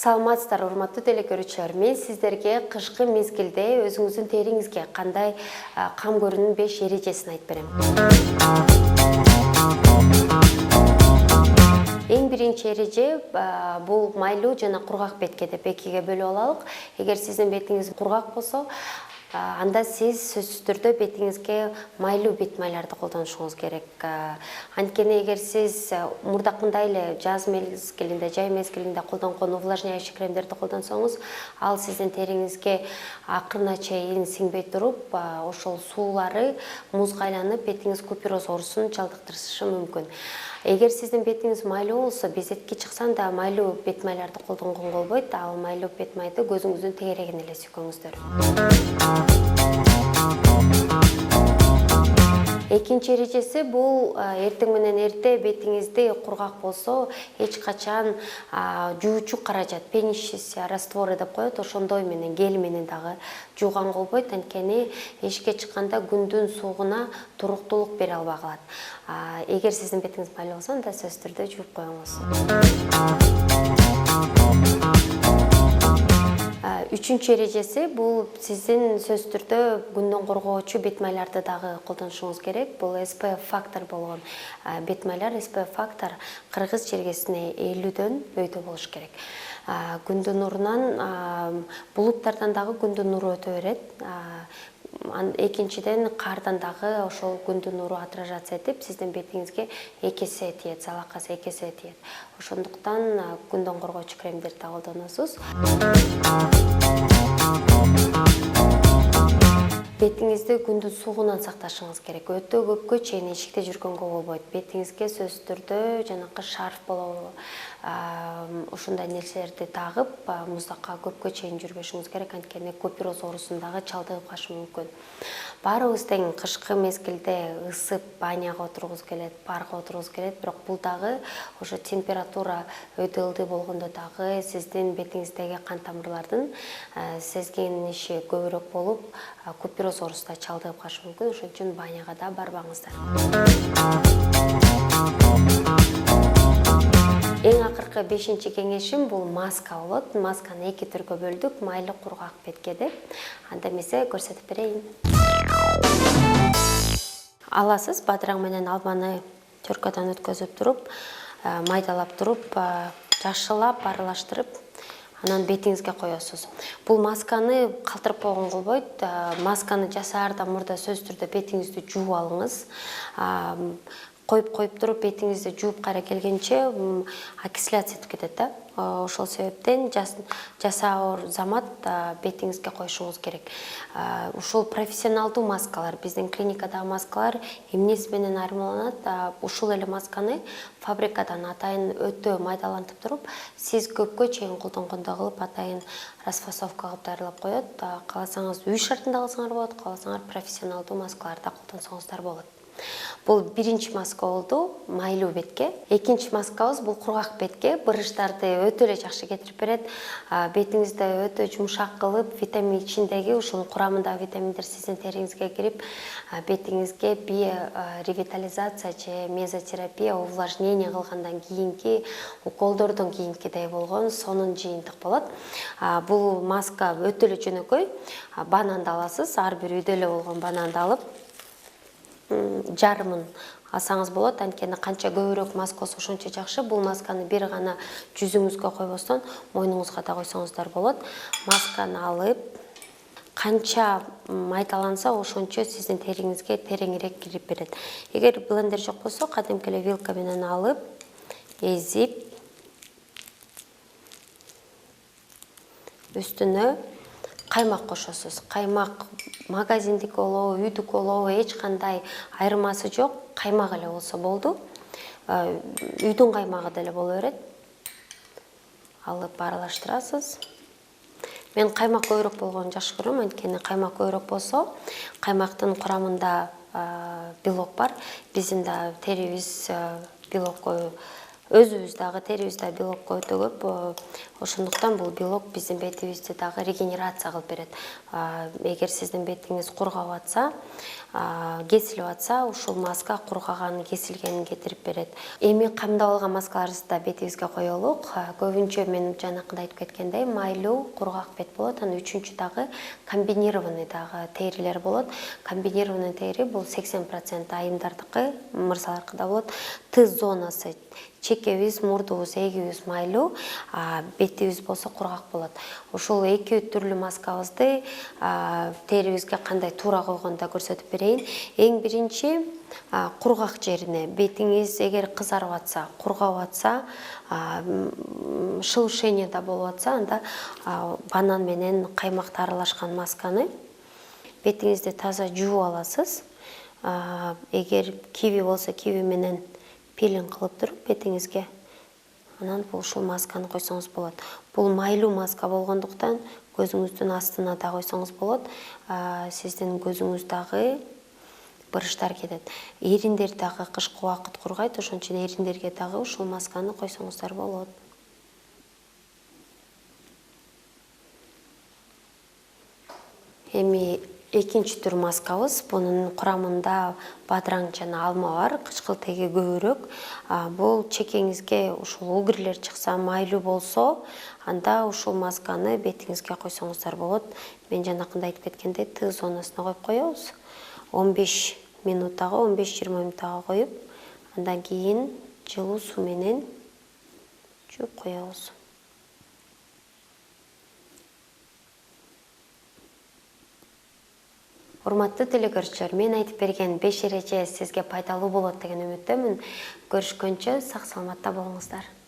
Саламатсыздар, урматтуу телекөрүүчүлөр. Мен сиздерге кышкы мезгилде өзүңүздүн териңизге кандай кам көрүүнүн 5 эрежесин айтып берем. Эң биринчи эреже бул майлуу жана кургак бетке деп экиге бөлүп алалык. Эгер сиздин бетиңиз кургак болсо, анда сиз сөзсүз түрдө бетиңизге майлуу бет майларды колдонушуңуз керек. Анткени эгер сиз мурдакындай эле жаз мезгилинде, жай мезгилинде колдонгон увлажняющий кремдерди колдонсоңуз, ал сиздин териңизге акырына чейин сиңбей туруп, ошол суулары музга айланып, бетиңиз купероз оорусун жалдыктырышы мүмкүн. Эгер сиздин бетиңиз майлуу болсо, безетке чыксан да майлуу бет майларды колдонгонго болбойт. Ал майлуу бет майды көзүңүздүн тегерегине эле сүйкөңүздөр. Экинчи эрежеси бул эртең менен эрте бетиңизди кургак болсо, эч качан жуучу каражат, пенис раствору деп коет, ошондой менен гель менен дагы жууганга болбойт. Анткени эшикке чыкканда күндүн суугуна туруктуулук бере албай калат. Эгер сиздин бетиңиз майлуу болсо, анда сөзсүз түрдө жууп коюңуз. Үчүнчү эрежеси бул сиздин сөзсүз түрдө күндөн коргоочу бет майларды дагы колдонушуңуз керек. Бул SPF фактор болгон бет майлар. SPF фактор кыргыз жергесине 50дөн өйдө болуш керек. Күндүн нурунан, булуттардан дагы күндүн нуру өтө берет. Экинчиден кардан дагы ошол күндүн нуру отражаться этип, сиздин бетиңизге 2 эсе тиет, залакасы 2 эсе тиет. Ошондуктан күндөн коргоочу кремдерди колдоносуз. Бетиңизди күндүн суугунан сакташыңыз керек. Өтө көпкө чейин эшикте жүргөнгө болбойт. Бетиңизге сөзсүз түрдө жанакы шарф болобу, ушундай нерселерди тагып, муздакка көпкө чейин жүрбөшүңүз керек. Анткени купероз оорусун дагы чалдыгып калышы мүмкүн. Баарыбыз тең кышкы мезгилде ысып баняга отургубуз келет, парга отургубуз келет, бирок бул дагы ошо температура өтө ылдый болгондо дагы сиздин бетиңиздеги кан тамырлардын сезгениши көбүрөөк болуп, купероз оорусу да чалдыгып калышы мүмкүн. Ошон үчүн баняга да барбаңыздар. Эң акыркы 5-чи кеңешим бул маска болот. Масканы 2 түргө бөлдүк, майлуу, кургак бетке деп. Анда эмесе көрсөтүп берейин. Аласыз, бадыраң менен алманы теркадан өткөзүп туруп, майдалап туруп, жакшылап аралаштырып, анан бетиңизге коесуз. Бул масканы калтырып койгонго болбойт. Масканы жасаардан мурда сөзсүз түрдө бетиңизди жууп алыңыз. Коюп туруп бетиңизди жууп кайра келгенче окисляция этип кетет да. Ошол себептен жасаа замат бетиңизге коюшуңуз керек. Ушул профессионалдуу маскалар, биздин клиникадагы маскалар эмнеси менен айырмаланат? Ушул эле масканы фабрикадан атайын өтө майдалантып туруп, сиз көпкө чейин колдонгондой кылып атайын расфасовка кылып даярдап коет. Кааласаңыз үй шартында кылсаңар болот, кааласаңар профессионалдуу маскаларды колдонсоңуздар болот. Бул биринчи маска болду, майлуу бетке. Экинчи маскабыз бул кургак бетке. Бырыштарды өтө эле жакшы кетирип берет. Бетиңизди өтө жумшак кылып, витамин ичиндеги, ушунун курамындагы витаминдер сиздин териңизге кирип, бетиңизге биоревитализация же мезотерапия, увлажнение кылгандан кийинки, уколдордон кийинкидей болгон сонун жыйынтык болот. Бул маска өтө эле жөнөкөй. Бананды аласыз, ар бир үйдө эле болгон бананды алып, жарымын алсаңыз болот. Анткени канча көбүрөөк маскасы ошончо жакшы. Бул масканы бир гана жүзүңүзгө койбостон, мойнуңузга да койсоңуздар болот. Масканы алып, канча майдаланса, ошончо сиздин териңизге тереңирээк кирип берет. Эгер блендер жок болсо, кадимки эле вилка менен алып, эзип, үстүнө каймак кошосуз. Каймак магазиндик болобу, үйдүк болобу, эч кандай айырмасы жок. Каймак эле болсо болду. Үйдүн каймагы деле боло берет. Алып аралаштырасыз. Мен каймак көбүрөөк болгонун жакшы көрөм, анткени каймак көбүрөөк болсо, каймактын курамында белок бар. Биздин да терибиз белокко, өзүбүз дагы терибиз да белокко өтө көп. Ошондуктан бул белок биздин бетибизди дагы регенерация кылып берет. Эгер сиздин бетиңиз кургап атса, кесилип атса, ушул маска кургаганын, кесилгенин кетирип берет. Эми камдап алган маскаларыбызды да бетибизге коелук. Көбүнчө мен жанакында айтып кеткендей, майлуу, кургак бет болот. Анан үчүнчү дагы комбинированный дагы терилер болот. Комбинированный тери бул 80% айымдардыкы, мырзаларкыда болот. Т зонасы чекебиз, мурдубуз, эгибиз майлуу, бетибиз болсо кургак болот. Ушул эки түрлүү маскабызды терибизге кандай туура койгонду көрсөтүп берейин. Эң биринчи кургак жерине, бетиңиз эгер кызарып атса, кургап атса, шелушение да болуп атса, анда банан менен каймакты аралашкан масканы бетиңизди таза жууп аласыз. Эгер киви болсо, киви менен пилинг кылып туруп бетиңизге, анан ушул масканы койсоңуз болот. Бул майлуу маска болгондуктан көзүңүздүн астына да койсоңуз болот. Сиздин көзүңүздөгү бырыштар кетет. Эриндер дагы кышкы убакыт кургайт, ошон үчүн эриндерге дагы ушул масканы койсоңуздар болот. Эми экинчи түр маскабыз. Бунун курамында бадыраң жана алма бар, кычкылтеги көбүрөөк. Бул чекеңизге ушул угирлер чыкса, майлуу болсо, анда ушул масканы бетиңизге койсоңуздар болот. Мен жанакында айтып кеткендей, Т зонасына коюп коебуз. 15 минуттагы, 15-20 минуттагы коюп, андан кийин жылуу суу менен жууп коебуз. Урматтуу телекөрүүчүлөр, мен айтып берген 5 эреже сизге пайдалуу болот деген үмүттөмүн. Көрүшкөнчө сак саламатта болуңуздар.